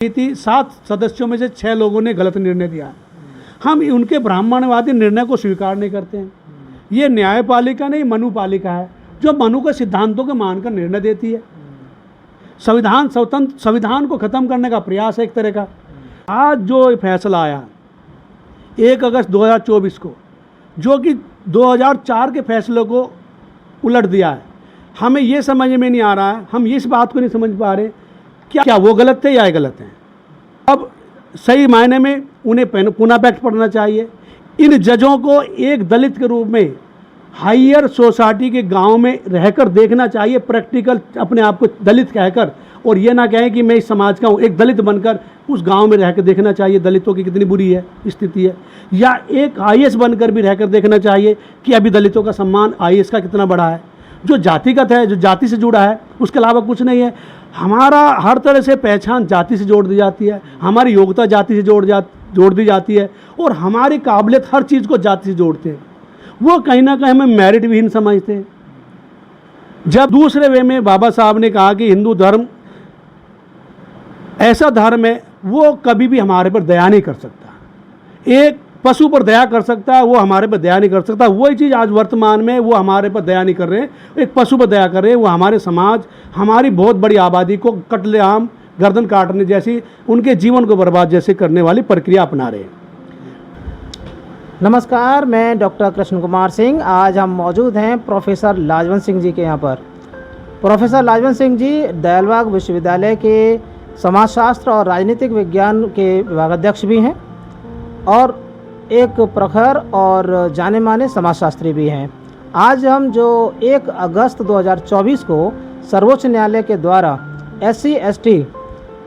थी 7 सदस्यों में से 6 लोगों ने गलत निर्णय दिया है। हम उनके ब्राह्मणवादी निर्णय को स्वीकार नहीं करते हैं। ये न्यायपालिका नहीं मनुपालिका है जो मनु के सिद्धांतों को मानकर निर्णय देती है। संविधान स्वतंत्र संविधान को ख़त्म करने का प्रयास है एक तरह का। आज जो फैसला आया 1 अगस्त 2024 को, जो कि 2004 के फैसले को उलट दिया है, हमें ये समझ में नहीं आ रहा है, हम इस बात को नहीं समझ पा रहे क्या वो गलत थे या ये गलत हैं। अब सही मायने में उन्हें पुनः पैक्ट पढ़ना चाहिए। इन जजों को एक दलित के रूप में हायर सोसाइटी के गांव में रहकर देखना चाहिए, प्रैक्टिकल अपने आप को दलित कहकर, और ये ना कहें कि मैं इस समाज का हूँ। एक दलित बनकर उस गांव में रहकर देखना चाहिए दलितों की कितनी बुरी है स्थिति है, या एक IAS बनकर भी रहकर देखना चाहिए कि अभी दलितों का सम्मान IAS का कितना बड़ा है। जो जातिगत है, जो जाति से जुड़ा है, उसके अलावा कुछ नहीं है। हमारा हर तरह से पहचान जाति से जोड़ दी जाती है, हमारी योग्यता जाति से जोड़ दी जाती है, और हमारी काबिलियत हर चीज़ को जाति से जोड़ते हैं। वो कहीं ना कहीं हमें मेरिट विहीन समझते हैं। जब दूसरे वे में बाबा साहब ने कहा कि हिंदू धर्म ऐसा धर्म है वो कभी भी हमारे पर दया नहीं कर सकता। एक पशु पर दया कर सकता है, वो हमारे पर दया नहीं कर सकता। वही चीज़ आज वर्तमान में वो हमारे पर दया नहीं कर रहे हैं, एक पशु पर दया कर रहे हैं। वो हमारे समाज, हमारी बहुत बड़ी आबादी को कत्लेआम, गर्दन काटने जैसी, उनके जीवन को बर्बाद जैसे करने वाली प्रक्रिया अपना रहे हैं। नमस्कार, मैं डॉक्टर कृष्ण कुमार सिंह। आज हम मौजूद हैं प्रोफेसर लाजवंत सिंह जी के यहाँ पर। प्रोफेसर लाजवंत सिंह जी दयालबाग विश्वविद्यालय के समाजशास्त्र और राजनीतिक विज्ञान के विभागाध्यक्ष भी हैं और एक प्रखर और जाने माने समाजशास्त्री भी हैं। आज हम जो 1 अगस्त 2024 को सर्वोच्च न्यायालय के द्वारा SC ST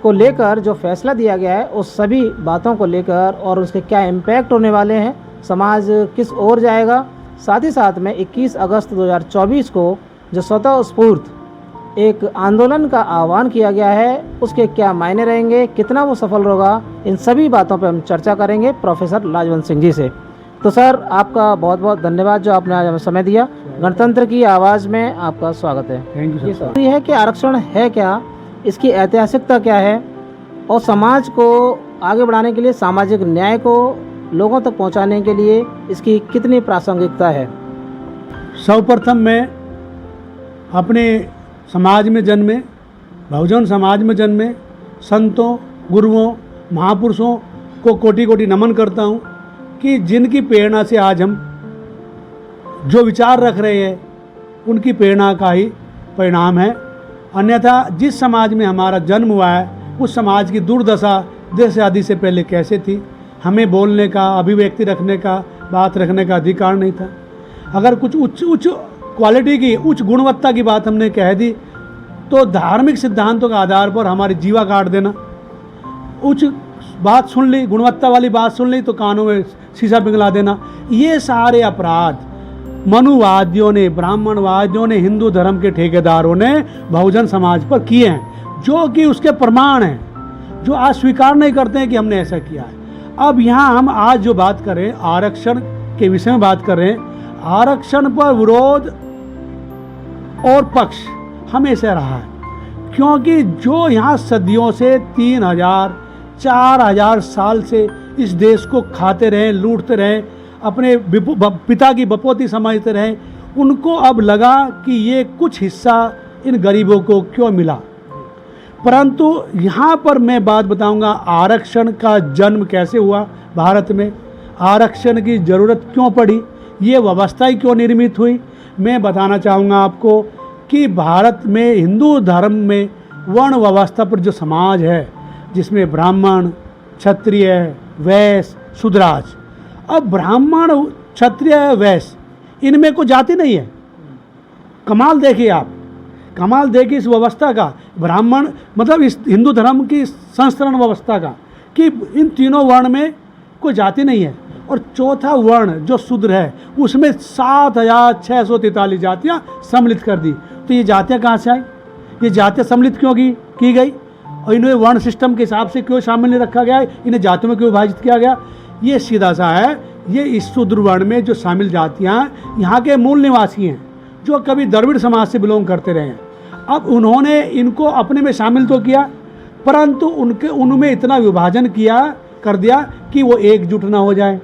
को लेकर जो फैसला दिया गया है, उस सभी बातों को लेकर और उसके क्या इम्पैक्ट होने वाले हैं, समाज किस ओर जाएगा, साथ ही साथ में 21 अगस्त 2024 को जो स्वतः स्फूर्त एक आंदोलन का आह्वान किया गया है, उसके क्या मायने रहेंगे, कितना वो सफल होगा, इन सभी बातों पर हम चर्चा करेंगे प्रोफेसर लाजवंत सिंह जी से। तो सर, आपका बहुत बहुत धन्यवाद जो आपने आज हमें समय दिया। गणतंत्र की आवाज़ में आपका स्वागत है। Thank you sir. ये है कि आरक्षण है क्या, इसकी ऐतिहासिकता क्या है, और समाज को आगे बढ़ाने के लिए, सामाजिक न्याय को लोगों तक पहुंचाने के लिए इसकी कितनी प्रासंगिकता है। सर्वप्रथम मैं अपने समाज में जन्मे, बहुजन समाज में जन्मे संतों, गुरुओं, महापुरुषों को कोटि कोटि नमन करता हूँ कि जिनकी प्रेरणा से आज हम जो विचार रख रहे हैं, उनकी प्रेरणा का ही परिणाम है। अन्यथा जिस समाज में हमारा जन्म हुआ है, उस समाज की दुर्दशा देश आदि से पहले कैसे थी। हमें बोलने का, अभिव्यक्ति रखने का, बात रखने का अधिकार नहीं था। अगर कुछ उच्च क्वालिटी की, उच्च गुणवत्ता की बात हमने कह दी तो धार्मिक सिद्धांतों के आधार पर हमारी जीवा काट देना। उच्च बात सुन ली, गुणवत्ता वाली बात सुन ली तो कानों में शीशा पिघला देना। ये सारे अपराध मनुवादियों ने, ब्राह्मणवादियों ने, हिंदू धर्म के ठेकेदारों ने बहुजन समाज पर किए हैं, जो कि उसके प्रमाण हैं, जो आज स्वीकार नहीं करते हैं कि हमने ऐसा किया है। अब यहाँ हम आज जो बात करें, आरक्षण के विषय में बात कर रहे हैं। आरक्षण पर विरोध और पक्ष हमेशा रहा है, क्योंकि जो यहाँ सदियों से 3000-4000 साल से इस देश को खाते रहे, लूटते रहे, अपने पिता की बपोती समझते रहे, उनको अब लगा कि ये कुछ हिस्सा इन गरीबों को क्यों मिला। परंतु यहाँ पर मैं बात बताऊंगा, आरक्षण का जन्म कैसे हुआ भारत में, आरक्षण की ज़रूरत क्यों पड़ी, ये व्यवस्था ही क्यों निर्मित हुई। मैं बताना चाहूँगा आपको कि भारत में हिंदू धर्म में वर्ण व्यवस्था पर जो समाज है, जिसमें ब्राह्मण, क्षत्रिय, वैश्य, शूद्राज। अब ब्राह्मण, क्षत्रिय, वैश्य, इनमें कोई जाति नहीं है। कमाल देखिए आप, कमाल देखिए इस व्यवस्था का। ब्राह्मण मतलब इस हिंदू धर्म की संस्करण व्यवस्था का, कि इन तीनों वर्ण में कोई जाति नहीं है। और चौथा वर्ण जो शूद्र है, उसमें 7643 जातियाँ सम्मिलित कर दी। तो ये जातियाँ कहाँ से आई, ये जातियाँ सम्मिलित क्यों की गई, और इन्हें वर्ण सिस्टम के हिसाब से क्यों शामिल नहीं रखा गया, इन्हें जातियों में क्यों विभाजित किया गया। ये सीधा सा है, ये इस शूद्र वर्ण में जो शामिल जातियाँ यहाँ के मूल निवासी हैं, जो कभी द्रविड़ समाज से बिलोंग करते रहे हैं। अब उन्होंने इनको अपने में शामिल तो किया, परंतु उनमें इतना विभाजन कर दिया कि वो एकजुट ना हो जाए।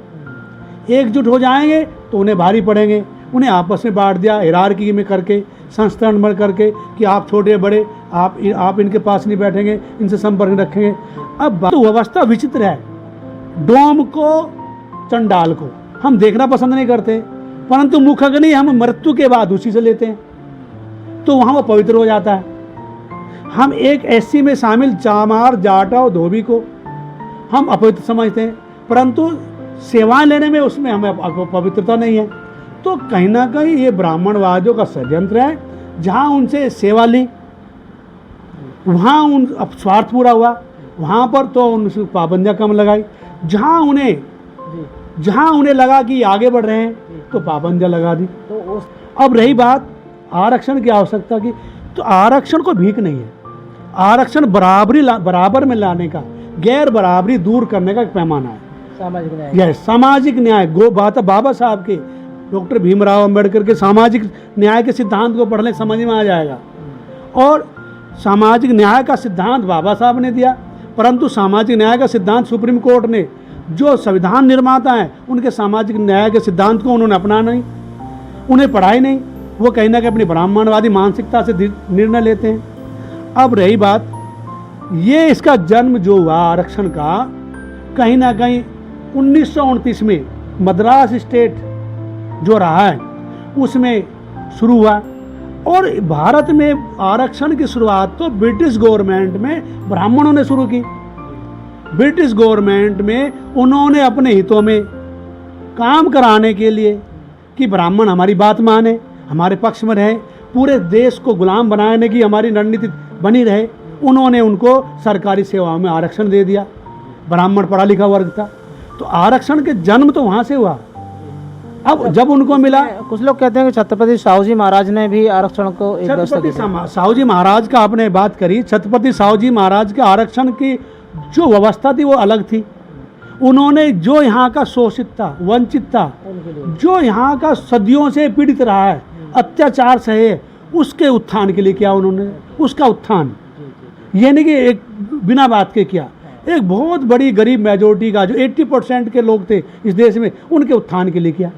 एकजुट हो जाएंगे तो उन्हें भारी पड़ेंगे, उन्हें आपस में बांट दिया हिरार्की में करके, संस्थान बन करके कि आप छोटे बड़े, आप इनके पास नहीं बैठेंगे, इनसे संपर्क रखेंगे। अब तो व्यवस्था विचित्र है। डोम को चंडाल को हम देखना पसंद नहीं करते, परंतु मुखग्नि हम मृत्यु के बाद उसी से लेते हैं, तो वहाँ वो पवित्र हो जाता है। हम एक एससी में शामिल चामार, जाटा और धोबी को हम अपवित्र समझते हैं, परंतु सेवाएं लेने में उसमें हमें पवित्रता नहीं है। तो कहीं ना कहीं ये ब्राह्मणवादियों का षड्यंत्र है। जहाँ उनसे सेवा ली वहाँ अब स्वार्थ पूरा हुआ, वहाँ पर तो उनसे पाबंदियाँ कम लगाई। जहाँ उन्हें लगा कि आगे बढ़ रहे हैं तो पाबंदियाँ लगा दी। तो अब रही बात आरक्षण की आवश्यकता की, तो आरक्षण को भीख नहीं है। आरक्षण बराबर में लाने का, गैर बराबरी दूर करने का एक पैमाना है। सामाजिक न्याय, यह सामाजिक न्याय बाबा साहब के, डॉक्टर भीमराव अंबेडकर के सामाजिक न्याय के सिद्धांत को पढ़ने समझ में आ जाएगा। और सामाजिक न्याय का सिद्धांत बाबा साहब ने दिया, परंतु सामाजिक न्याय का सिद्धांत सुप्रीम कोर्ट ने, जो संविधान निर्माता हैं, उनके सामाजिक न्याय के सिद्धांत को उन्होंने अपना नहीं, उन्हें पढ़ा ही नहीं। वो कहीं ना कहीं अपनी ब्राह्मणवादी मानसिकता से निर्णय लेते हैं। अब रही बात ये, इसका जन्म जो हुआ आरक्षण का, कहीं ना कहीं 1929 में मद्रास स्टेट जो रहा है उसमें शुरू हुआ। और भारत में आरक्षण की शुरुआत तो ब्रिटिश गवर्नमेंट में ब्राह्मणों ने शुरू की। ब्रिटिश गवर्नमेंट में उन्होंने अपने हितों में काम कराने के लिए कि ब्राह्मण हमारी बात माने, हमारे पक्ष में रहे, पूरे देश को गुलाम बनाने की हमारी रणनीति बनी रहे, उन्होंने उनको सरकारी सेवाओं में आरक्षण दे दिया। ब्राह्मण पढ़ा लिखा वर्ग था, तो आरक्षण के जन्म तो वहाँ से हुआ। अब जब उनको मिला, कुछ लोग कहते हैं कि छत्रपति साहूजी महाराज ने भी आरक्षण को एक व्यवस्था की। साहूजी महाराज का आपने बात करी, छत्रपति साहूजी महाराज के आरक्षण की जो व्यवस्था थी वो अलग थी। उन्होंने जो यहाँ का शोषित था, वंचित था, जो यहाँ का सदियों से पीड़ित रहा है, अत्याचार सहे, उसके उत्थान के लिए किया उन्होंने। उसका उत्थान ये नहीं कि एक बिना बात के किया, एक बहुत बड़ी गरीब मेजोरिटी का जो 80% के लोग थे इस देश में, उनके उत्थान के लिए किया।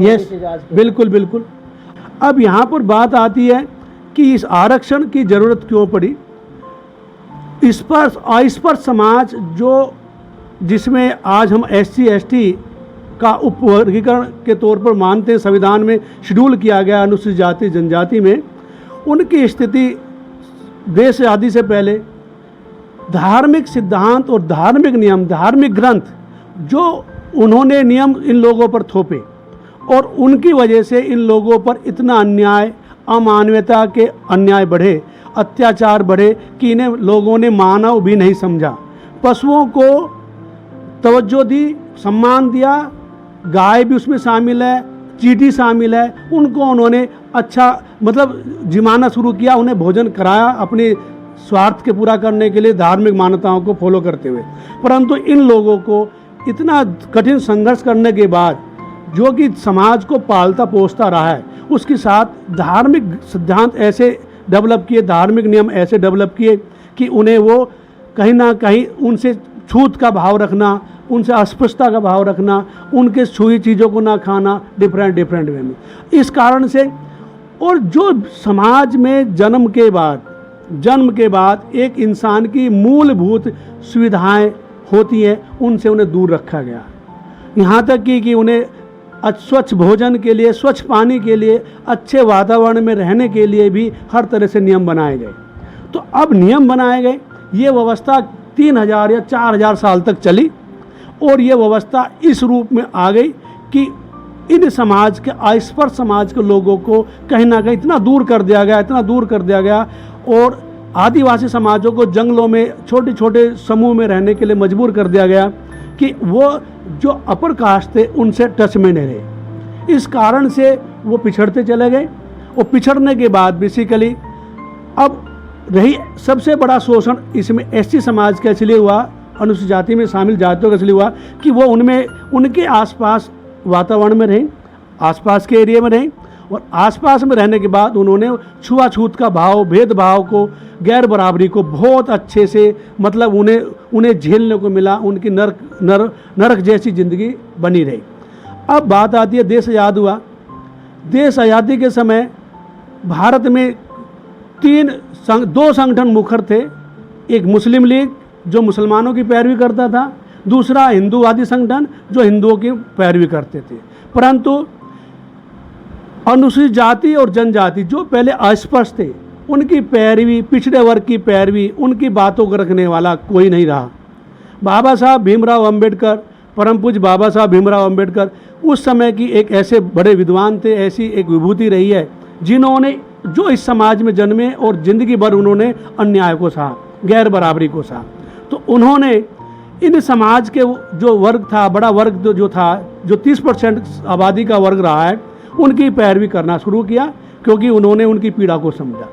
यस, बिल्कुल बिल्कुल। अब यहाँ पर बात आती है कि इस आरक्षण की ज़रूरत क्यों पड़ी। इस पर समाज जो, जिसमें आज हम SC ST का उपवर्गीकरण के तौर पर मानते हैं, संविधान में शेड्यूल किया गया अनुसूचित जाति जनजाति में, उनकी स्थिति देश आदि से पहले धार्मिक सिद्धांत और धार्मिक नियम, धार्मिक ग्रंथ जो उन्होंने नियम इन लोगों पर थोपे, और उनकी वजह से इन लोगों पर इतना अन्याय, अमानवीयता के अन्याय बढ़े, अत्याचार बढ़े कि इन्हें लोगों ने मानव भी नहीं समझा। पशुओं को तवज्जो दी, सम्मान दिया, गाय भी उसमें शामिल है, चींटी शामिल है, उनको उन्होंने अच्छा मतलब जिमाना शुरू किया, उन्हें भोजन कराया अपने स्वार्थ के पूरा करने के लिए, धार्मिक मान्यताओं को फॉलो करते हुए। परंतु इन लोगों को इतना कठिन संघर्ष करने के बाद, जो कि समाज को पालता पोसता रहा है, उसके साथ धार्मिक सिद्धांत ऐसे डेवलप किए, धार्मिक नियम ऐसे डेवलप किए कि उन्हें वो कहीं ना कहीं उनसे छूत का भाव रखना, उनसे अस्पृश्यता का भाव रखना, उनके छुई चीज़ों को ना खाना, डिफरेंट वे में। इस कारण से, और जो समाज में जन्म के बाद एक इंसान की मूलभूत सुविधाएं होती हैं, उनसे उन्हें दूर रखा गया। यहाँ तक कि उन्हें स्वच्छ भोजन के लिए, स्वच्छ पानी के लिए, अच्छे वातावरण में रहने के लिए भी हर तरह से नियम बनाए गए। तो अब नियम बनाए गए, ये व्यवस्था 3000 या 4000 साल तक चली, और ये व्यवस्था इस रूप में आ गई कि इन समाज के, अस्पृश्य समाज के लोगों को कहीं ना कहीं इतना दूर कर दिया गया, और आदिवासी समाजों को जंगलों में छोटे छोटे समूह में रहने के लिए मजबूर कर दिया गया कि वो जो अपर कास्ट थे उनसे टच में नहीं रहे। इस कारण से वो पिछड़ते चले गए, और पिछड़ने के बाद बेसिकली अब रही सबसे बड़ा शोषण इसमें SC समाज का इसलिए हुआ, अनुसूचित जाति में शामिल जातियों का इसलिए हुआ कि वो उनके आसपास वातावरण में रहें, आसपास के एरिया में रहें, और आसपास में रहने के बाद उन्होंने छुआछूत का भाव, भेदभाव को गैर बराबरी को बहुत अच्छे से मतलब उन्हें झेलने को मिला, उनकी नरक जैसी ज़िंदगी बनी रही। अब बात आती है देश आज़ाद हुआ। देश आज़ादी के समय भारत में दो संगठन मुखर थे। एक मुस्लिम लीग जो मुसलमानों की पैरवी करता था, दूसरा हिंदूवादी संगठन जो हिंदुओं की पैरवी करते थे। परंतु अनुसूचित जाति और जनजाति जो पहले अस्पष्ट थे, उनकी पैरवी, पिछड़े वर्ग की पैरवी, उनकी बातों को रखने वाला कोई नहीं रहा। बाबा साहब भीमराव अंबेडकर, परम पूज्य बाबा साहब भीमराव अंबेडकर उस समय की एक ऐसे बड़े विद्वान थे, ऐसी एक विभूति रही है जिन्होंने जो इस समाज में जन्मे और ज़िंदगी भर उन्होंने अन्याय को सहा, गैर बराबरी को सहा। तो उन्होंने इन समाज के जो वर्ग था, बड़ा वर्ग जो था, जो 30% आबादी का वर्ग रहा है, उनकी पैरवी करना शुरू किया, क्योंकि उन्होंने उनकी पीड़ा को समझा।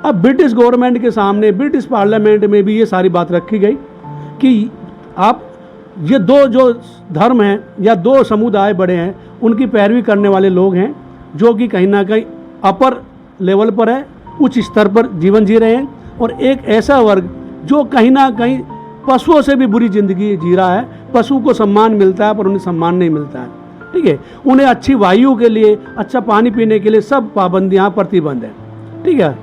अब ब्रिटिश गवर्नमेंट के सामने, ब्रिटिश पार्लियामेंट में भी ये सारी बात रखी गई कि आप ये दो जो धर्म हैं या दो समुदाय बड़े हैं, उनकी पैरवी करने वाले लोग हैं जो कि कहीं ना कहीं अपर लेवल पर है, उच्च स्तर पर जीवन जी रहे हैं, और एक ऐसा वर्ग जो कहीं ना कहीं पशुओं से भी बुरी ज़िंदगी जी रहा है। पशु को सम्मान मिलता है पर उन्हें सम्मान नहीं मिलता है, ठीक है। उन्हें अच्छी वायु के लिए, अच्छा पानी पीने के लिए सब पाबंदियाँ, प्रतिबंध है, ठीक है।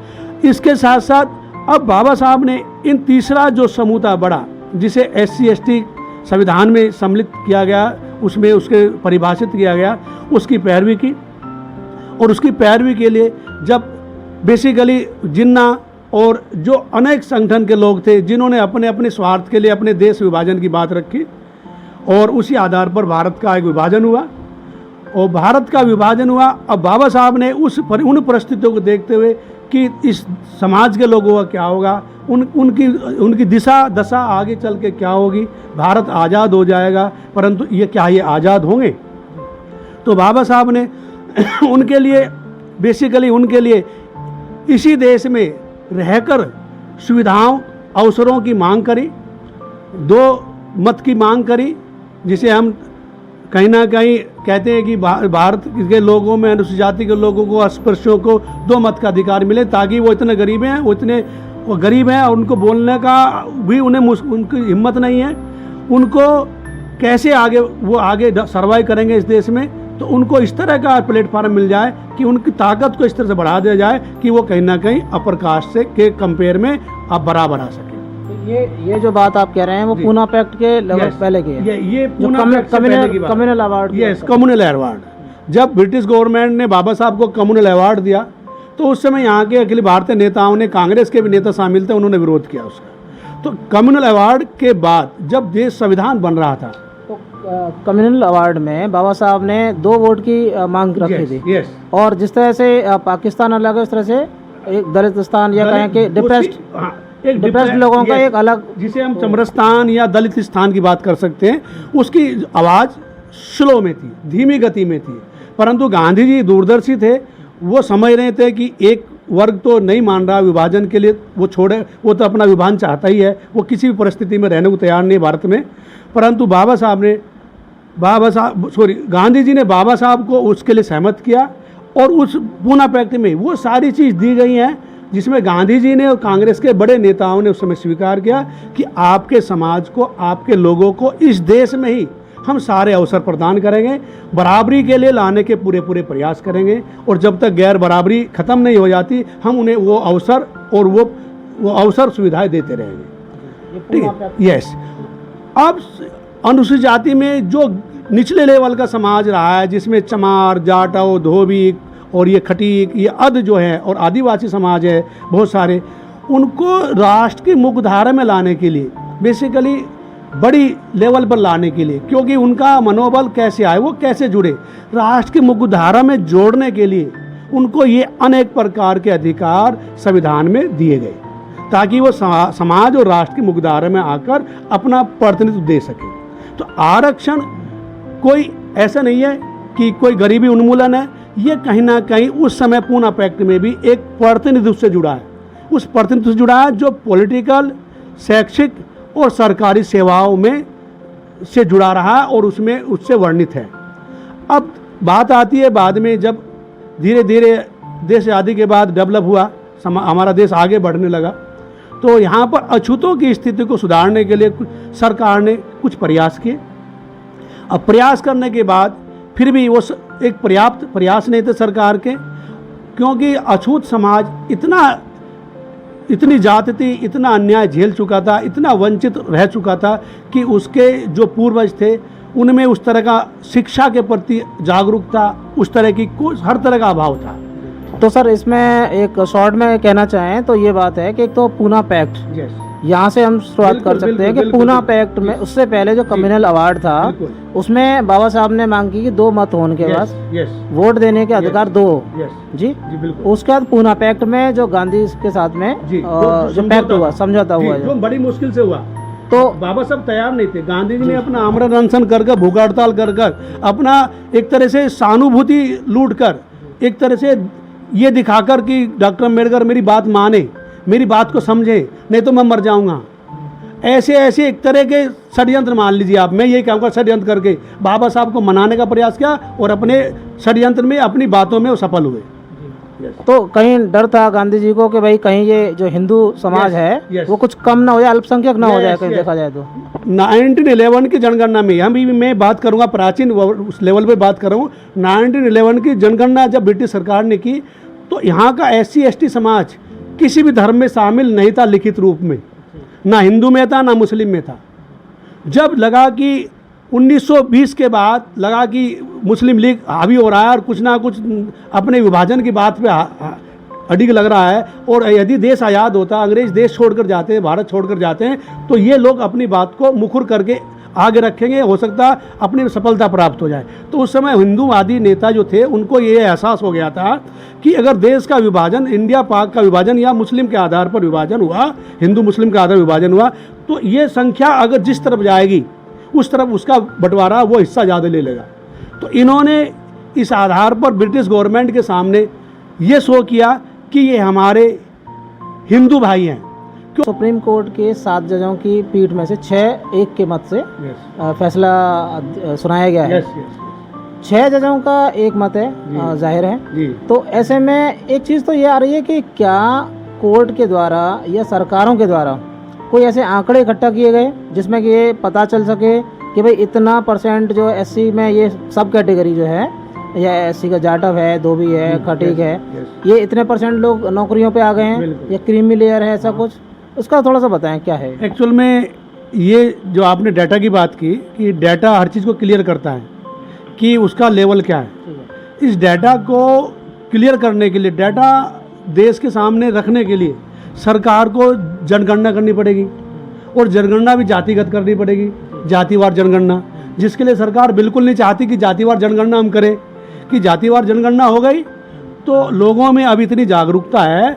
इसके साथ साथ अब बाबा साहब ने इन तीसरा जो समूह था बड़ा, जिसे SC ST संविधान में सम्मिलित किया गया, उसमें उसके परिभाषित किया गया, उसकी पैरवी की। और उसकी पैरवी के लिए जब बेसिकली जिन्ना और जो अनेक संगठन के लोग थे जिन्होंने अपने अपने स्वार्थ के लिए अपने देश विभाजन की बात रखी, और उसी आधार पर भारत का एक विभाजन हुआ। और भारत का विभाजन हुआ। अब बाबा साहब ने उन परिस्थितियों को देखते हुए कि इस समाज के लोगों का क्या होगा, उनकी दशा आगे चल के क्या होगी, भारत आज़ाद हो जाएगा, परंतु ये आज़ाद होंगे? तो बाबा साहब ने उनके लिए बेसिकली उनके लिए इसी देश में रहकर सुविधाओं, अवसरों की मांग करी, दो मत की मांग करी, जिसे हम कहीं ना कहीं कहते हैं कि भारत के लोगों में, अनुसूचित जाति के लोगों को, अस्पृश्यों को 2 मत का अधिकार मिले, ताकि वो इतने गरीब हैं, वो गरीब हैं और उनको बोलने का भी उनकी हिम्मत नहीं है, उनको कैसे आगे सर्वाइव करेंगे इस देश में। तो उनको इस तरह का प्लेटफार्म मिल जाए कि उनकी ताकत को इस तरह से बढ़ा दिया जाए कि वो कहीं ना कहीं अपर कास्ट से के कंपेयर में अब बराबर आ सके। ये जो बात आप कह रहे हैं वो पूना पैक्ट के लगभग पहले की है। ये communal award, yes, communal award. जब ब्रिटिश गवर्नमेंट ने बाबा साहब को कम्युनल अवार्ड दिया तो उस समय यहाँ के अखिल भारतीय नेताओं ने, कांग्रेस के भी नेता शामिल थे, उन्होंने विरोध किया उसका। तो कम्युनल अवार्ड के बाद जब देश संविधान बन रहा था तो कम्युनल अवार्ड में बाबा साहब ने 2 वोट की मांग रखी थी। और जिस तरह से पाकिस्तान अलग है, उस तरह से एक दलितिस्तान या कहें कि डिप्रेस्ड लोगों का एक अलग, जिसे हम चमरस्तान या दलित स्थान की बात कर सकते हैं, उसकी आवाज़ स्लो में थी, धीमी गति में थी। परंतु गांधी जी दूरदर्शी थे, वो समझ रहे थे कि एक वर्ग तो नहीं मान रहा विभाजन के लिए, वो छोड़े, वो तो अपना विभाजन चाहता ही है, वो किसी भी परिस्थिति में रहने को तैयार नहीं भारत में। परंतु गांधी जी ने बाबा साहब को उसके लिए सहमत किया, और उस पूना पैक्ट में वो सारी चीज़ दी गई हैं जिसमें गांधी जी ने और कांग्रेस के बड़े नेताओं ने उस समय स्वीकार किया कि आपके समाज को, आपके लोगों को इस देश में ही हम सारे अवसर प्रदान करेंगे, बराबरी के लिए लाने के पूरे प्रयास करेंगे, और जब तक गैर बराबरी ख़त्म नहीं हो जाती हम उन्हें वो अवसर और वो अवसर सुविधाएं देते रहेंगे, ठीक है। यस। अब अनुसूचित जाति में जो निचले लेवल का समाज रहा है, जिसमें चमार, जाटव, धोबी और ये खटीक, ये अध जो है, और आदिवासी समाज है बहुत सारे, उनको राष्ट्र की मुख्यधारा में लाने के लिए, बेसिकली बड़ी लेवल पर लाने के लिए, क्योंकि उनका मनोबल कैसे आए, वो कैसे जुड़े, राष्ट्र की मुख्यधारा में जोड़ने के लिए उनको ये अनेक प्रकार के अधिकार संविधान में दिए गए, ताकि वो समाज और राष्ट्र की मुख्यधारा में आकर अपना प्रतिनिधित्व दे सके। तो आरक्षण कोई ऐसा नहीं है कि कोई गरीबी उन्मूलन है, ये कहीं ना कहीं उस समय पूना पैक्ट में भी एक प्रतिनिधित्व से जुड़ा है, उस प्रतिनिधित्व से जुड़ा है जो पॉलिटिकल, शैक्षिक और सरकारी सेवाओं में से जुड़ा रहा और उसमें उससे वर्णित है। अब बात आती है बाद में, जब धीरे धीरे देश आज़ादी के बाद डेवलप हुआ, हमारा देश आगे बढ़ने लगा, तो यहाँ पर अछूतों की स्थिति को सुधारने के लिए सरकार ने कुछ प्रयास किए। अब प्रयास करने के बाद फिर भी वो एक पर्याप्त प्रयास नहीं थे सरकार के, क्योंकि अछूत समाज इतनी जाति थी, इतना अन्याय झेल चुका था, इतना वंचित रह चुका था कि उसके जो पूर्वज थे उनमें उस तरह का शिक्षा के प्रति जागरूकता, उस तरह की हर तरह का अभाव था। तो सर इसमें एक शॉर्ट में कहना चाहें तो ये बात है कि एक तो पूना पैक्ट, यहाँ से हम शुरुआत कर सकते हैं कि पूना पैक्ट में उससे पहले जो कम्युनल अवार्ड था उसमें बाबा साहब ने मांग की कि 2 मत हो उनके पास, वोट देने के अधिकार 2 जी। उसके बाद पूना पैक्ट में जो गांधी के साथ में जो पैक्ट हुआ, समझौता हुआ, जो बड़ी मुश्किल से हुआ, तो बाबा साहब तैयार नहीं थे। गांधी जी ने अपना आमरण अनशन कर भूख हड़ताल कर अपना एक तरह से सहानुभूति लूट कर, एक तरह से ये दिखाकर कि डॉक्टर अम्बेडकर मेरी बात माने, मेरी बात को समझे, नहीं तो मैं मर जाऊंगा, ऐसे एक तरह के षड्यंत्र मान लीजिए आप, मैं यही कहूँगा षड्यंत्र करके बाबा साहब को मनाने का प्रयास किया और अपने षड्यंत्र में, अपनी बातों में वो सफल हुए। तो कहीं डर था गांधी जी को कि भाई कहीं ये जो हिंदू समाज है वो कुछ कम ना हो जाए, अल्पसंख्यक ना हो जाए, कहीं देखा जाए तो 1911 की जनगणना में, हम भी मैं बात करूंगा प्राचीन उस लेवल पे बात कर रहा हूँ। 1911 की जनगणना जब ब्रिटिश सरकार ने की तो यहाँ का SC ST समाज किसी भी धर्म में शामिल नहीं था लिखित रूप में, ना हिंदू में था ना मुस्लिम में था। जब लगा कि 1920 के बाद लगा कि मुस्लिम लीग हावी हो रहा है और कुछ ना कुछ अपने विभाजन की बात पे अडिग लग रहा है, और यदि देश आज़ाद होता, अंग्रेज देश छोड़कर जाते हैं, भारत छोड़कर जाते हैं, तो ये लोग अपनी बात को मुखर करके आगे रखेंगे, हो सकता अपनी सफलता प्राप्त हो जाए। तो उस समय हिंदूवादी नेता जो थे उनको ये एहसास हो गया था कि अगर देश का विभाजन, इंडिया पाक का विभाजन या मुस्लिम के आधार पर विभाजन हुआ, हिंदू मुस्लिम के आधार पर विभाजन हुआ, तो ये संख्या अगर जिस तरफ जाएगी उस तरफ उसका बंटवारा, वो हिस्सा ज़्यादा ले लेगा। तो इन्होंने इस आधार पर ब्रिटिश गवर्नमेंट के सामने ये शो किया कि ये हमारे हिंदू भाई हैं। सुप्रीम कोर्ट के 7 जजों की पीठ में से 6-1 के मत से फैसला सुनाया गया है। 6 जजों का एक मत है, जाहिर है। तो ऐसे में एक चीज़ तो ये आ रही है कि क्या कोर्ट के द्वारा या सरकारों के द्वारा कोई ऐसे आंकड़े इकट्ठा किए गए जिसमें कि ये पता चल सके कि भाई इतना % जो SC में ये सब कैटेगरी जो है, या SC का जाटव है, धोबी है, खटीक है, ये इतने % लोग नौकरियों पे आ गए हैं, या क्रीमी लेयर है, ऐसा कुछ, उसका थोड़ा सा बताएं क्या है। एक्चुअल में ये जो आपने डाटा की बात की कि डाटा हर चीज़ को क्लियर करता है कि उसका लेवल क्या है। इस डाटा को क्लियर करने के लिए, डाटा देश के सामने रखने के लिए सरकार को जनगणना करनी पड़ेगी, और जनगणना भी जातिगत करनी पड़ेगी, जातिवार जनगणना, जिसके लिए सरकार बिल्कुल नहीं चाहती कि जातिवार जनगणना हम करें। कि जातिवार जनगणना हो गई तो लोगों में अब इतनी जागरूकता है,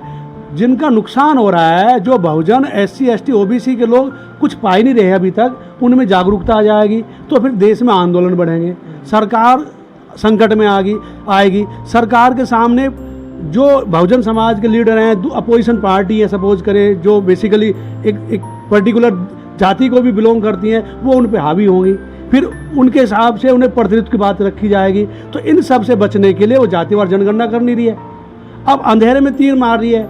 जिनका नुकसान हो रहा है, जो बहुजन SC ST OBC के लोग कुछ पा ही नहीं रहे अभी तक, उनमें जागरूकता आ जाएगी, तो फिर देश में आंदोलन बढ़ेंगे, सरकार संकट में आएगी। सरकार के सामने जो बहुजन समाज के लीडर हैं, अपोजिशन पार्टी है सपोज करें, जो बेसिकली एक पर्टिकुलर जाति को भी बिलोंग करती हैं, वो उन पे हावी होंगी, फिर उनके हिसाब से उन्हें प्रतिनिधित्व की बात रखी जाएगी। तो इन सब से बचने के लिए वो जातिवार जनगणना कर नहीं रही है, अब अंधेरे में तीर मार रही है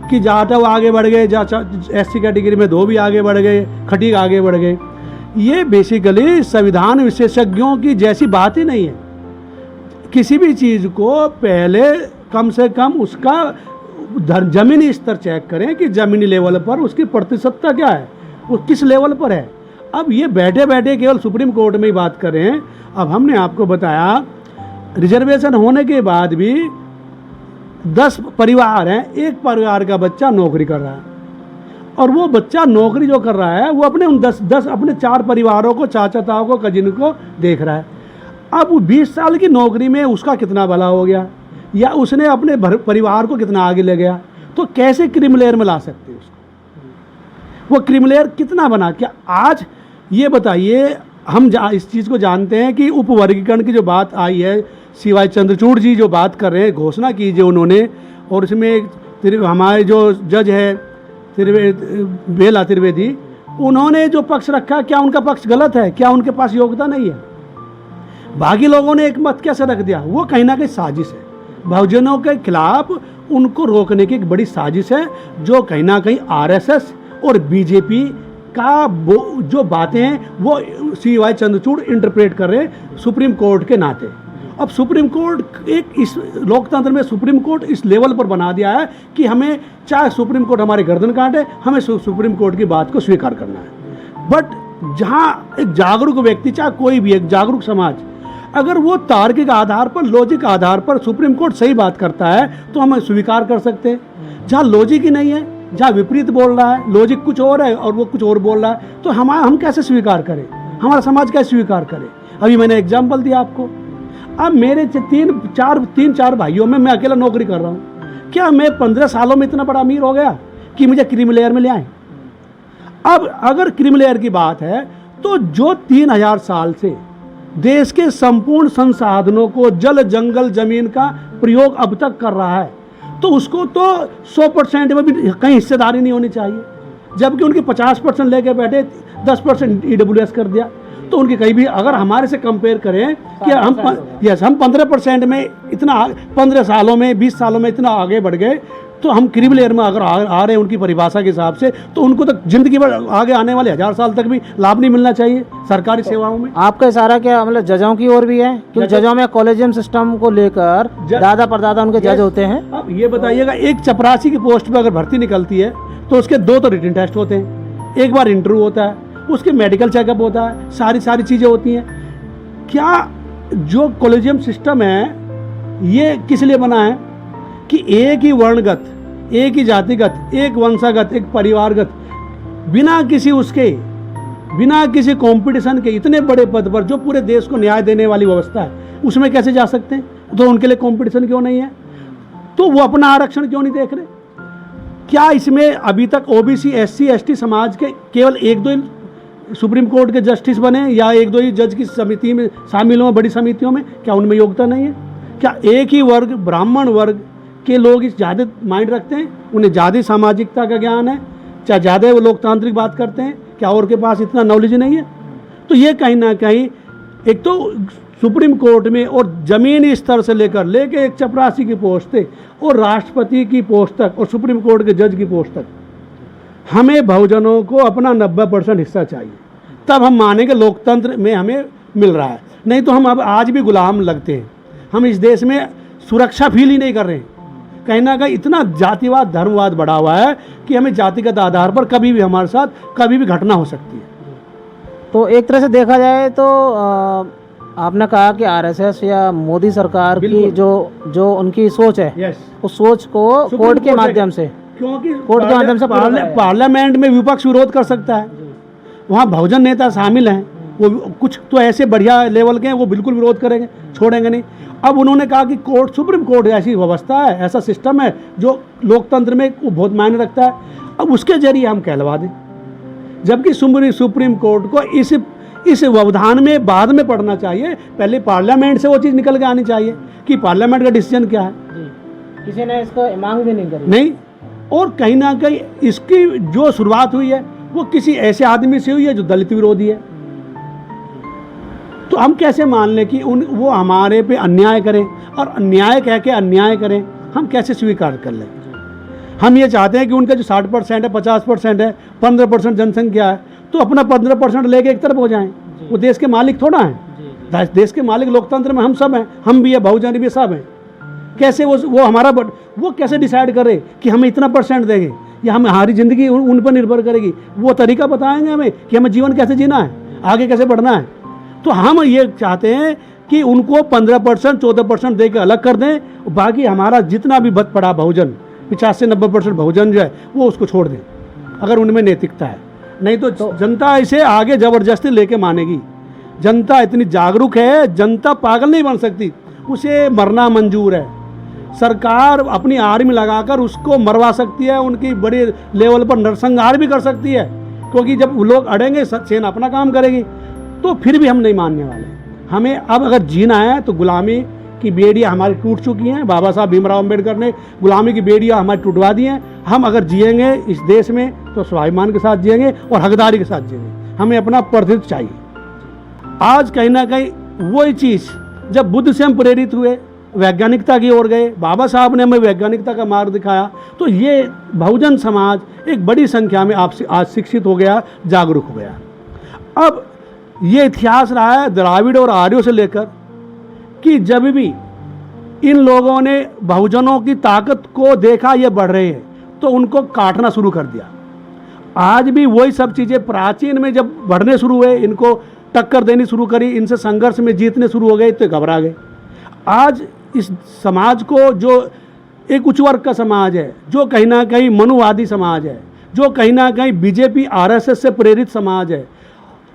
कि जाटव आगे बढ़ गए, SC कैटेगरी में धोबी आगे बढ़ गए, खटीक आगे बढ़ गए। ये बेसिकली संविधान विशेषज्ञों की जैसी बात ही नहीं है। किसी भी चीज़ को पहले कम से कम उसका ज़मीनी स्तर चेक करें कि ज़मीनी लेवल पर उसकी प्रतिशतता क्या है, वो किस लेवल पर है। अब ये बैठे बैठे केवल सुप्रीम कोर्ट में ही बात कर रहे हैं। अब हमने आपको बताया रिजर्वेशन होने के बाद भी 10 परिवार हैं, एक परिवार का बच्चा नौकरी कर रहा है, और वो बच्चा नौकरी जो कर रहा है वो अपने उन 10 अपने 4 परिवारों को, चाचा ताऊ को, कजिन को देख रहा है। अब वो 20 साल की नौकरी में उसका कितना भला हो गया, या उसने अपने परिवार को कितना आगे ले गया। तो कैसे क्रिमिलेयर में ला सकते हैं उसको, वो क्रिमिलेयर कितना बना। क्या आज ये बताइए, हम इस चीज़ को जानते हैं कि उपवर्गीकरण की जो बात आई है, CY चंद्रचूड़ जी जो बात कर रहे हैं, घोषणा कीजिए उन्होंने, और इसमें हमारे जो जज है बेला त्रिवेदी, उन्होंने जो पक्ष रखा, क्या उनका पक्ष गलत है? क्या उनके पास योग्यता नहीं है? बाकी लोगों ने एक मत कैसे रख दिया? वो कहीं ना कहीं साजिश है। बहुजनों के खिलाफ उनको रोकने की एक बड़ी साजिश है, जो कहीं ना कहीं आरएसएस और बीजेपी का जो बातें हैं वो CY चंद्रचूड़ इंटरप्रेट कर रहे हैं सुप्रीम कोर्ट के नाते। अब सुप्रीम कोर्ट एक इस लोकतंत्र में सुप्रीम कोर्ट इस लेवल पर बना दिया है कि हमें चाहे सुप्रीम कोर्ट हमारी गर्दन काटे, हमें सुप्रीम कोर्ट की बात को स्वीकार करना है। बट जहाँ एक जागरूक व्यक्ति, चाहे कोई भी एक जागरूक समाज, अगर वो तार्किक आधार पर, लॉजिक आधार पर सुप्रीम कोर्ट सही बात करता है तो हम स्वीकार कर सकते हैं। जहाँ लॉजिक ही नहीं है, जहाँ विपरीत बोल रहा है, लॉजिक कुछ और है और वो कुछ और बोल रहा है, तो हम कैसे स्वीकार करें, हमारा समाज कैसे स्वीकार करे। अभी मैंने एग्जाम्पल दिया आपको। अब मेरे तीन चार भाइयों में मैं अकेला नौकरी कर रहा हूँ। क्या मैं 15 सालों में इतना बड़ा अमीर हो गया कि मुझे क्रीमी लेयर में ले आए? अब अगर क्रीमी लेयर की बात है तो जो 3000 साल से देश के संपूर्ण संसाधनों को, जल जंगल जमीन का प्रयोग अब तक कर रहा है, तो उसको तो 100% में भी कहीं हिस्सेदारी नहीं होनी चाहिए, जबकि उनकी 50% लेके बैठे, 10% EWS कर दिया। तो उनकी कहीं भी अगर हमारे से कंपेयर करें कि हम 15% में इतना 15 सालों में 20 सालों में इतना आगे बढ़ गए, तो हम क्रीमी लेयर में अगर आ रहे हैं उनकी परिभाषा के हिसाब से, तो उनको तो जिंदगी भर आगे आने वाले 1000 साल तक भी लाभ नहीं मिलना चाहिए सरकारी सेवाओं में। आपका इशारा क्या मतलब जजों की ओर भी है? क्योंकि जजों में कॉलेजियम सिस्टम को लेकर दादा परदादा उनके जज होते हैं। अब ये बताइएगा, एक चपरासी की पोस्ट पर अगर भर्ती निकलती है तो उसके 2 तो रिटन टेस्ट होते हैं, एक बार इंटरव्यू होता है, उसके मेडिकल चेकअप होता है, सारी चीज़ें होती हैं। क्या जो कॉलेजियम सिस्टम है ये किस लिए बना है कि एक ही वर्णगत, एक ही जातिगत, एक वंशागत, एक परिवारगत, बिना किसी कंपटीशन के इतने बड़े पद पर जो पूरे देश को न्याय देने वाली व्यवस्था है, उसमें कैसे जा सकते हैं? तो उनके लिए कंपटीशन क्यों नहीं है? तो वो अपना आरक्षण क्यों नहीं देख रहे? क्या इसमें अभी तक OBC SC ST समाज के केवल 1-2 सुप्रीम कोर्ट के जस्टिस बने, या 1-2 ही जज की समिति में शामिल हों, बड़ी समितियों में? क्या उनमें योग्यता नहीं है? क्या एक ही वर्ग, ब्राह्मण वर्ग के लोग इस ज़्यादा माइंड रखते हैं, उन्हें ज़्यादा सामाजिकता का ज्ञान है, चाहे ज़्यादा वो लोकतांत्रिक बात करते हैं, क्या और के पास इतना नॉलेज नहीं है? तो ये कहीं ना कहीं एक तो सुप्रीम कोर्ट में और ज़मीनी स्तर से लेकर एक चपरासी की पोस्ट तक और राष्ट्रपति की पोस्ट तक और सुप्रीम कोर्ट के जज की पोस्ट तक हमें बहुजनों को अपना 90% हिस्सा चाहिए, तब हम मानेंगे लोकतंत्र में हमें मिल रहा है। नहीं तो हम अब आज भी गुलाम लगते हैं। हम इस देश में सुरक्षा फील ही नहीं कर रहे हैं। कहीं ना कहीं इतना जातिवाद, धर्मवाद बढ़ा हुआ है कि हमें जातिगत आधार पर कभी भी हमारे साथ कभी भी घटना हो सकती है। तो एक तरह से देखा जाए तो आपने कहा कि RSS या मोदी सरकार की जो उनकी सोच है, उस सोच को कोर्ट के माध्यम से, क्योंकि कोर्ट के माध्यम से पार्लियामेंट में विपक्ष विरोध कर सकता है, वहाँ बहुजन नेता शामिल हैं, वो कुछ तो ऐसे बढ़िया लेवल के हैं, वो बिल्कुल विरोध करेंगे, छोड़ेंगे नहीं। अब उन्होंने कहा कि कोर्ट, सुप्रीम कोर्ट ऐसी व्यवस्था है, ऐसा सिस्टम है जो लोकतंत्र में वो बहुत मायने रखता है, अब उसके जरिए हम कहलवा दें। जबकि सुप्रीम कोर्ट को इस व्यवधान में बाद में पढ़ना चाहिए, पहले पार्लियामेंट से वो चीज़ निकल के आनी चाहिए कि पार्लियामेंट का डिसीजन क्या है। किसी ने इसको मांग भी नहीं करी। नहीं, और कहीं ना कहीं इसकी जो शुरुआत हुई है वो किसी ऐसे आदमी से हुई है जो दलित विरोधी है। तो हम कैसे मान लें कि वो हमारे पे अन्याय करें, और अन्याय कह के अन्याय करें, हम कैसे स्वीकार कर लें? हम ये चाहते हैं कि उनका जो 60% है, 50% है, 15% जनसंख्या है, तो अपना 15% लेके एक तरफ हो जाएं। वो देश के मालिक थोड़ा हैं। देश के मालिक लोकतंत्र में हम सब हैं, हम भी है, बहुजन भी सब हैं। कैसे वो हमारा वो कैसे डिसाइड करे कि हमें इतना % देंगे, या हमारी ज़िंदगी उन पर निर्भर करेगी? वो तरीका बताएंगे हमें कि हमें जीवन कैसे जीना है, आगे कैसे बढ़ना है। तो हम ये चाहते हैं कि उनको 15% 14% दे के अलग कर दें, बाकी हमारा जितना भी बच पड़ा बहुजन, 50 से 90% बहुजन जो है वो उसको छोड़ दें, अगर उनमें नैतिकता है। नहीं तो जनता इसे आगे ज़बरदस्ती लेके मानेगी। जनता इतनी जागरूक है, जनता पागल नहीं बन सकती, उसे मरना मंजूर है। सरकार अपनी आर्मी लगाकर उसको मरवा सकती है, उनकी बड़े लेवल पर नरसंहार भी कर सकती है, क्योंकि जब लोग अड़ेंगे सेना अपना काम करेगी। तो फिर भी हम नहीं मानने वाले। हमें अब अगर जीना है तो गुलामी की बेड़ियाँ हमारी टूट चुकी हैं। बाबा साहब भीमराव अम्बेडकर ने गुलामी की बेड़ियाँ हमारी टूटवा दी हैं। हम अगर जिएंगे इस देश में तो स्वाभिमान के साथ जिएंगे और हकदारी के साथ जिएंगे। हमें अपना प्रतिनिधित्व चाहिए। आज कहीं ना कहीं वही चीज़, जब बुद्ध से हम प्रेरित हुए वैज्ञानिकता की ओर गए, बाबा साहब ने हमें वैज्ञानिकता का मार्ग दिखाया। तो ये बहुजन समाज एक बड़ी संख्या में आज शिक्षित हो गया, जागरूक हो गया। अब ये इतिहास रहा है द्राविड़ और आर्यों से लेकर कि जब भी इन लोगों ने बहुजनों की ताकत को देखा ये बढ़ रहे हैं तो उनको काटना शुरू कर दिया। आज भी वही सब चीज़ें प्राचीन में जब बढ़ने शुरू हुए, इनको टक्कर देनी शुरू करी, इनसे संघर्ष में जीतने शुरू हो गए तो घबरा गए। आज इस समाज को, जो एक उच्च वर्ग का समाज है, जो कहीं ना कहीं मनुवादी समाज है, जो कहीं ना कहीं बीजेपी आरएसएस से प्रेरित समाज है,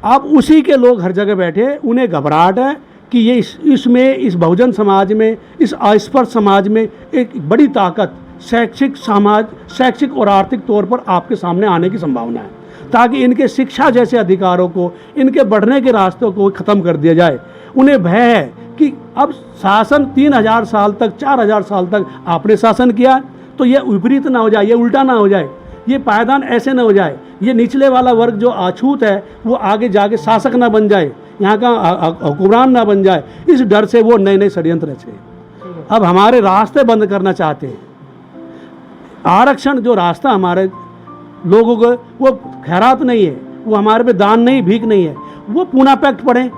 अब उसी के लोग हर जगह बैठे, उन्हें घबराहट है कि ये इस बहुजन समाज में, इस अस्पृश्य समाज में एक बड़ी ताकत शैक्षिक और आर्थिक तौर पर आपके सामने आने की संभावना है, ताकि इनके शिक्षा जैसे अधिकारों को, इनके बढ़ने के रास्तों को ख़त्म कर दिया जाए। उन्हें भय है कि अब शासन 3000 साल तक, 4000 साल तक आपने शासन किया, तो ये विपरीत ना हो जाए, ये उल्टा ना हो जाए, ये पायदान ऐसे ना हो जाए, ये निचले वाला वर्ग जो अछूत है वो आगे जाके शासक ना बन जाए, यहाँ का हुक्मरान ना बन जाए। इस डर से वो नए नए षड्यंत्र रचे। अब हमारे रास्ते बंद करना चाहते हैं। आरक्षण जो रास्ता हमारे लोगों को, वो खैरात नहीं है, वो हमारे पे दान नहीं, भीख नहीं है। वो पूना पैक्ट पढ़ें,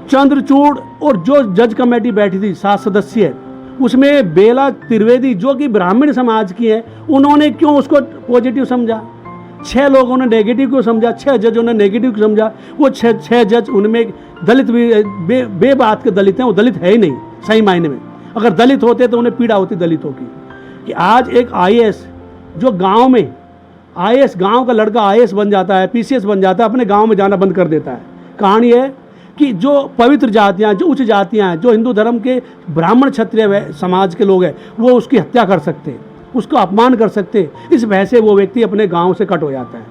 चंद्रचूड़ और जो जज कमेटी बैठी थी 7 सदस्यीय, उसमें बेला त्रिवेदी जो कि ब्राह्मण समाज की है, उन्होंने क्यों उसको पॉजिटिव समझा? 6 लोगों ने नेगेटिव को समझा, 6 जजों ने नेगेटिव को समझा। वो 6 जज, उनमें दलित भी बेबात के दलित हैं, वो दलित है ही नहीं सही मायने में। अगर दलित होते तो उन्हें पीड़ा होती दलितों की कि आज एक आईएएस जो गांव में आईएएस, गांव का लड़का आईएएस बन जाता है, पीसीएस बन जाता है, अपने गांव में जाना बंद कर देता है। कहानी है कि जो पवित्र जातियाँ, जो उच्च जातियाँ हैं, जो हिंदू धर्म के ब्राह्मण क्षत्रिय समाज के लोग हैं, वो उसकी हत्या कर सकते हैं, उसको अपमान कर सकते हैं। इस वजह से वो व्यक्ति अपने गांव से कट हो जाता है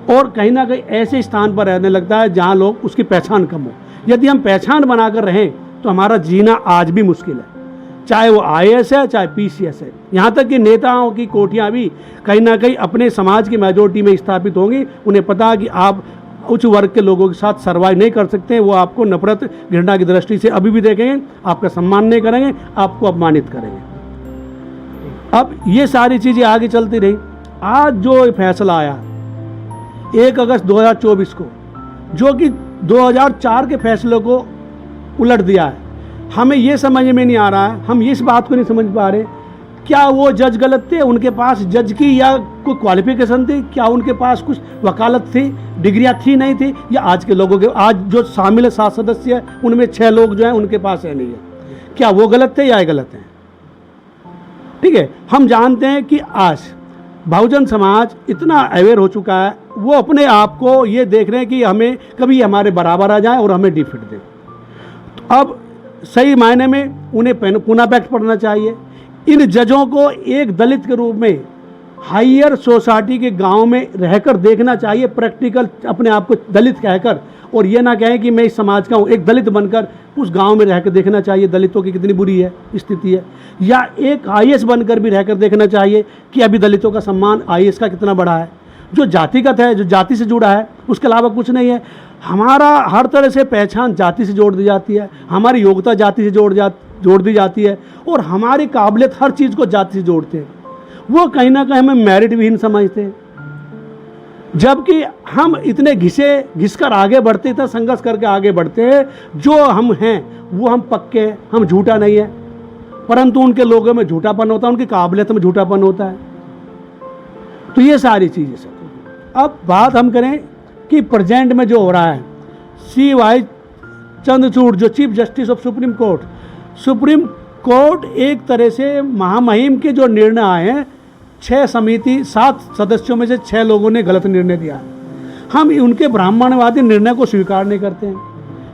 और कहीं ना कहीं ऐसे स्थान पर रहने लगता है जहाँ लोग उसकी पहचान कम हो। यदि हम पहचान बनाकर रहें तो हमारा जीना आज भी मुश्किल है, चाहे वो आईएएस है, चाहे पीसीएस है। यहाँ तक कि नेताओं की कोठियाँ भी कहीं ना कहीं अपने समाज की मेजोरिटी में स्थापित होंगी। उन्हें पता है कि आप उच्च वर्ग के लोगों के साथ सर्वाइव नहीं कर सकते, वो आपको नफरत, घृणा की दृष्टि से अभी भी देखेंगे, आपका सम्मान नहीं करेंगे, आपको अपमानित करेंगे। अब ये सारी चीज़ें आगे चलती रही। आज जो फैसला आया 1 अगस्त 2024 को, जो कि 2004 के फैसले को उलट दिया है, हमें ये समझ में नहीं आ रहा है, हम इस बात को नहीं समझ पा रहे, क्या वो जज गलत थे? उनके पास जज की या कोई क्वालिफिकेशन थी? क्या उनके पास कुछ वकालत थी, डिग्रियां थी, नहीं थी? या आज के लोगों के, आज जो शामिल है 7 सदस्य उनमें 6 लोग जो हैं उनके पास है नहीं है, क्या वो गलत थे या ये गलत हैं? ठीक है, हम जानते हैं कि आज बहुजन समाज इतना अवेयर हो चुका है, वो अपने आप को ये देख रहे हैं कि हमें कभी हमारे बराबर आ जाए और हमें डिफीट दे। तो अब सही मायने में उन्हें पूना पैक्ट पढ़ना चाहिए। इन जजों को एक दलित के रूप में हायर सोसाइटी के गांव में रहकर देखना चाहिए, प्रैक्टिकल अपने आप को दलित कहकर, और ये ना कहें कि मैं इस समाज का हूँ, एक दलित बनकर उस गांव में रहकर देखना चाहिए दलितों की कितनी बुरी है स्थिति है। या एक आईएएस बनकर भी रहकर देखना चाहिए कि अभी दलितों का सम्मान आईएएस का कितना बड़ा है। जो जातिगत है, जो जाति से जुड़ा है, उसके अलावा कुछ नहीं है। हमारा हर तरह से पहचान जाति से जोड़ दी जाती है, हमारी योग्यता जाति से जोड़ दी जाती है, और हमारी काबिलियत हर चीज़ को जाति से जोड़ते हैं। वो कहीं ना कहीं हमें मेरिट विहीन समझते हैं, जबकि हम इतने घिसकर आगे बढ़ते, इतना संघर्ष करके आगे बढ़ते हैं। जो हम हैं वो हम पक्के हैं, हम झूठा नहीं है, परंतु उनके लोगों में झूठापन होता है, उनकी काबिलियत में झूठापन होता है। तो ये सारी चीज़ें सब। अब बात हम करें कि प्रेजेंट में जो हो रहा है, CY चंद्रचूड़ जो chief justice of supreme court एक तरह से महामहिम के जो निर्णय आए हैं, 7 सदस्यों में से 6 लोगों ने गलत निर्णय दिया। हम उनके ब्राह्मणवादी निर्णय को स्वीकार नहीं करते हैं।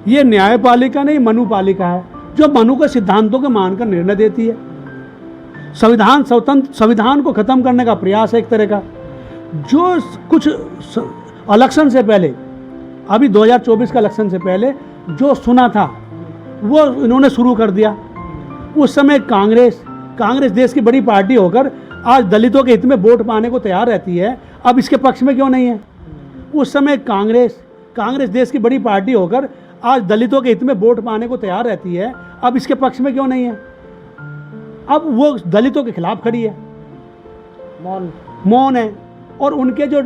ये न्यायपालिका नहीं, मनुपालिका है, जो मनु के सिद्धांतों को मानकर निर्णय देती है। संविधान को ख़त्म करने का प्रयास है एक तरह का। जो कुछ इलेक्शन से पहले, अभी 2024 का इलेक्शन से पहले जो सुना था वो इन्होंने शुरू कर दिया। उस समय कांग्रेस देश की बड़ी पार्टी होकर आज दलितों के हित में वोट पाने को तैयार रहती है, अब इसके पक्ष में क्यों नहीं है? उस समय कांग्रेस देश की बड़ी पार्टी होकर आज दलितों के हित में वोट पाने को तैयार रहती है, अब इसके पक्ष में क्यों नहीं है? अब वो दलितों के खिलाफ खड़ी है, मौन है। और उनके जो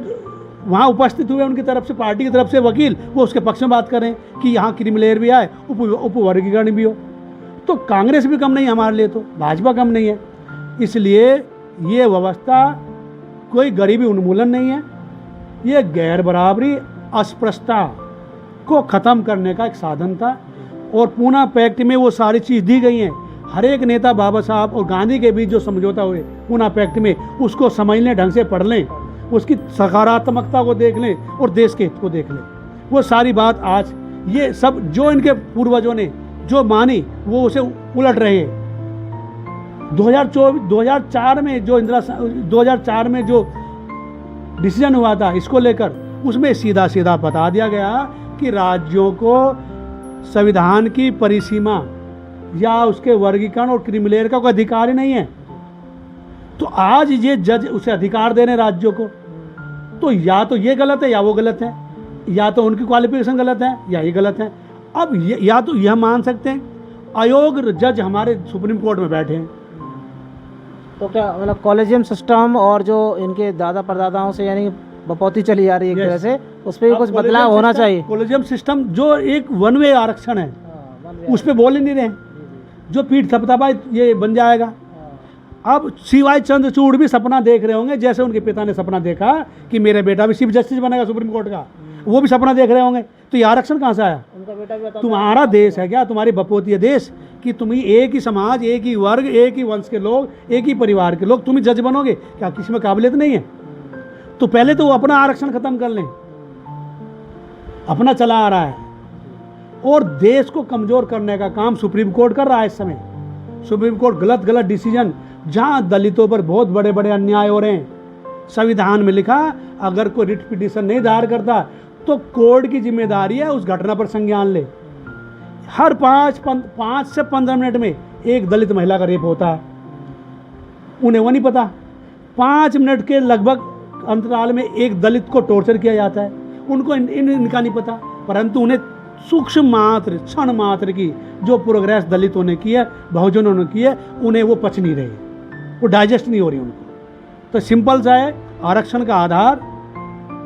वहाँ उपस्थित हुए उनकी तरफ से, पार्टी की तरफ से वकील, वो उसके पक्ष में बात करें कि यहाँ क्रिमिलेयर भी आए, उपवर्गीकरण भी हो। तो कांग्रेस भी कम नहीं है हमारे लिए, तो भाजपा कम नहीं है। इसलिए ये व्यवस्था कोई गरीबी उन्मूलन नहीं है, ये गैर बराबरी, अस्पृश्यता को ख़त्म करने का एक साधन था। और पूना पैक्ट में वो सारी चीज़ दी गई हैं। हर एक नेता बाबा साहब और गांधी के बीच जो समझौता हुए पूना पैक्ट में, उसको समझ लें, ढंग से पढ़ लें, उसकी सकारात्मकता को देख लें और देश के हित को देख लें। वो सारी बात आज ये सब जो इनके पूर्वजों ने जो मानी, वो उसे उलट रहे हैं। 2004 में जो 2004 में जो डिसीजन हुआ था इसको लेकर, उसमें सीधा सीधा बता दिया गया कि राज्यों को संविधान की परिसीमा या उसके वर्गीकरण और क्रिमिलेयर का कोई अधिकार ही नहीं है। तो आज ये जज उसे अधिकार दे रहे राज्यों को, तो या तो ये गलत है या वो गलत है, या तो उनकी क्वालिफिकेशन गलत है या ये गलत है। अब या तो यह मान सकते हैं अयोग्य जज हमारे सुप्रीम कोर्ट में बैठे हैं। तो क्या मतलब कॉलेजियम सिस्टम और जो इनके दादा परदादाओं से यानी बपौती चली आ रही है एक तरह से, उस पर भी कुछ बदलाव होना चाहिए। कॉलेजियम सिस्टम जो एक वन वे आरक्षण है, उस पर बोल ही नहीं रहे, जो पीठ थपथपा ये बन जाएगा। अब CY चंद्रचूड़ भी सपना देख रहे होंगे, जैसे उनके पिता ने सपना देखा कि मेरा बेटा भी चीफ जस्टिस बनेगा सुप्रीम कोर्ट का, वो भी सपना देख रहे होंगे। तो ये आरक्षण कहाँ से आया? उनका बेटा भी तुम्हारा देश है क्या, तुम्हारी बपौती है देश, कि तुम ही एक ही समाज, एक ही वर्ग, एक ही वंश के लोग, एक ही परिवार के लोग, तुम ही जज बनोगे क्या? किसी में काबिलियत नहीं है? तो पहले तो वो अपना आरक्षण खत्म कर लें, अपना चला आ रहा है। और देश को कमजोर करने का काम सुप्रीम कोर्ट कर रहा है इस समय। सुप्रीम कोर्ट गलत डिसीजन, जहां दलितों पर बहुत बड़े बड़े अन्याय हो रहे हैं, संविधान में लिखा अगर कोई रिट पिटीशन नहीं दायर करता तो कोर्ट की जिम्मेदारी है उस घटना पर संज्ञान ले। हर 5 से 15 मिनट में एक दलित महिला का रेप होता है, उन्हें वो नहीं पता। 5 मिनट के लगभग अंतराल में एक दलित को टॉर्चर किया जाता है, उनको इनका नहीं पता। परंतु उन्हें सूक्ष्म मात्र, क्षण मात्र की जो प्रोग्रेस दलितों ने की है, बहुजनों ने की है, उन्हें वो पच नहीं रही, वो डाइजेस्ट नहीं हो रही उनको। तो सिंपल सा है, आरक्षण का आधार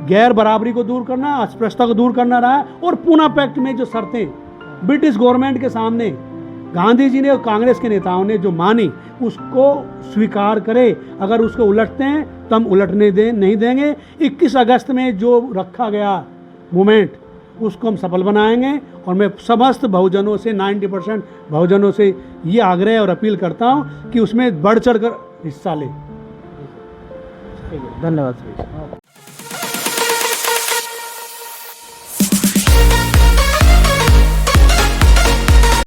गैर बराबरी को दूर करना, अस्पृश्यता को दूर करना रहा है। और पूना पैक्ट में जो शर्तें ब्रिटिश गवर्नमेंट के सामने गांधी जी ने और कांग्रेस के नेताओं ने जो मानी, उसको स्वीकार करे। अगर उसको उलटते हैं तो हम उलटने नहीं देंगे। 21 अगस्त में जो रखा गया मूवमेंट, उसको हम सफल बनाएंगे। और मैं समस्त बहुजनों से, 90% बहुजनों से ये आग्रह और अपील करता हूँ कि उसमें बढ़ चढ़ कर हिस्सा लें। धन्यवाद।